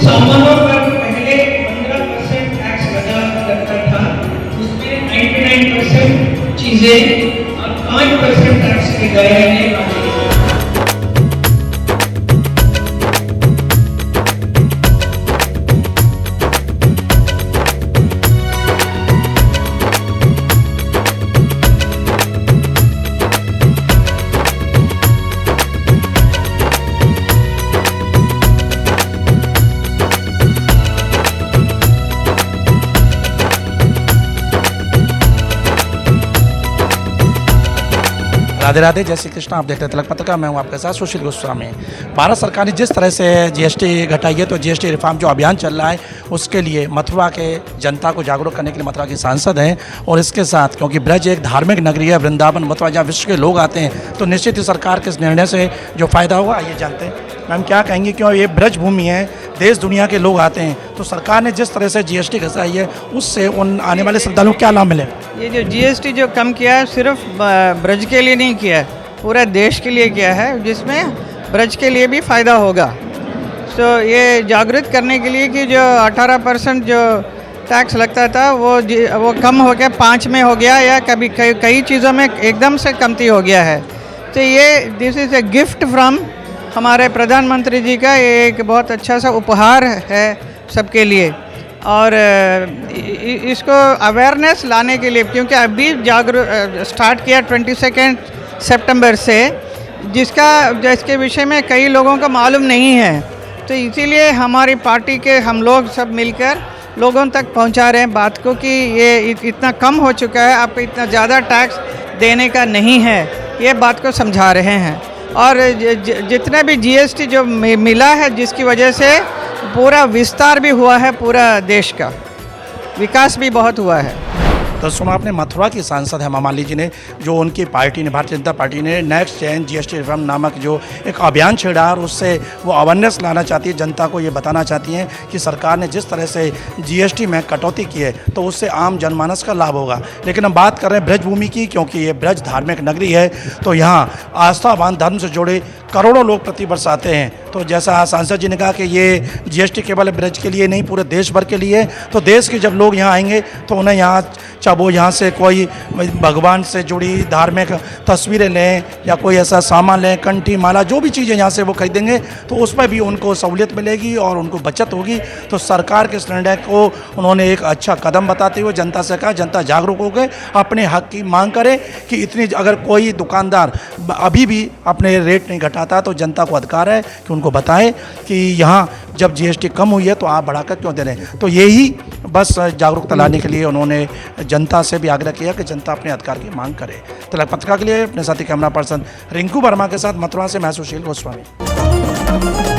सामानों पर पहले 15% टैक्स लगा करता था, उसमें 99% चीजें अब 5% टैक्स के दायरे में आ गई। राधे राधे, जय श्री कृष्ण। आप देखते हैं तिलक पत्रिका, मैं हूं आपके साथ सुशील गोस्वामी। भारत सरकार ने जिस तरह से जीएसटी घटाई है, तो जीएसटी रिफॉर्म जो अभियान चल रहा है उसके लिए मथुरा के जनता को जागरूक करने के लिए मथुरा की सांसद हैं। और इसके साथ क्योंकि ब्रज एक धार्मिक नगरी है, वृंदावन मथुरा जहाँ विश्व के लोग आते हैं, तो निश्चित ही सरकार के इस निर्णय से जो फ़ायदा होगा आइए जानते हैं। मैम क्या कहेंगे, क्यों ये ब्रज भूमि है, देश दुनिया के लोग आते हैं, तो सरकार ने जिस तरह से जीएसटी घटाई है उससे उन आने वाले श्रद्धालुओं को क्या लाभ मिले? ये जो जीएसटी जो कम किया है सिर्फ ब्रज के लिए नहीं किया है, पूरा देश के लिए किया है, जिसमें ब्रज के लिए भी फ़ायदा होगा। तो ये जागृत करने के लिए कि जो 18% जो टैक्स लगता था वो कम हो गया, 5 में हो गया, या कभी कई चीज़ों में एकदम से कमती हो गया है। तो ये this is a gift from हमारे प्रधानमंत्री जी का, ये एक बहुत अच्छा सा उपहार है सबके लिए। और इसको अवेयरनेस लाने के लिए, क्योंकि अभी स्टार्ट किया 22 सितंबर से, जिसके विषय में कई लोगों को मालूम नहीं है, तो इसीलिए हमारी पार्टी के हम लोग सब मिलकर लोगों तक पहुंचा रहे हैं बात को कि ये इतना कम हो चुका है, आपको इतना ज़्यादा टैक्स देने का नहीं है, ये बात को समझा रहे हैं। और जितना भी जीएसटी जो मिला है, जिसकी वजह से पूरा विस्तार भी हुआ है, पूरा देश का विकास भी बहुत हुआ है। तो सुना आपने, मथुरा की सांसद है मामाली जी ने, जो उनकी पार्टी ने, भारतीय जनता पार्टी ने नेक्स्ट चेंज जीएसटी रिफॉर्म नामक जो एक अभियान छेड़ा और उससे वो अवेयरनेस लाना चाहती है, जनता को ये बताना चाहती हैं कि सरकार ने जिस तरह से जीएसटी में कटौती की है तो उससे आम जनमानस का लाभ होगा। लेकिन हम बात कर रहे हैं ब्रजभूमि की, क्योंकि ये ब्रज धार्मिक नगरी है, तो यहाँ आस्थावान धर्म से जुड़े करोड़ों लोग प्रतिवर्ष आते हैं। तो जैसा सांसद जी ने कहा कि ये जीएसटी केवल ब्रज के लिए नहीं, पूरे देश भर के लिए, तो देश के जब लोग यहाँ आएंगे तो उन्हें यहाँ, चाहे वो यहाँ से कोई भगवान से जुड़ी धार्मिक तस्वीरें लें या कोई ऐसा सामान लें, कंठी माला, जो भी चीज़ें यहाँ से वो खरीदेंगे, तो उसमें भी उनको सहूलियत मिलेगी और उनको बचत होगी। तो सरकार के इस निर्णय को उन्होंने एक अच्छा कदम बताते हुए जनता से कहा, जनता जागरूक हो गए, अपने हक की मांग करे कि इतनी, अगर कोई दुकानदार अभी भी अपने रेट नहीं घटाता तो जनता को अधिकार है कि उनको बताएं कि यहाँ जब जीएसटी कम हुई है तो आप बढ़ाकर क्यों दे रहे हैं। तो यही बस जागरूकता लाने के लिए उन्होंने जनता से भी आग्रह किया कि जनता अपने अधिकार की मांग करे। तिलक पत्रिका के लिए अपने साथी कैमरा पर्सन रिंकू वर्मा के साथ मथुरा से मैं सुशील गोस्वामी।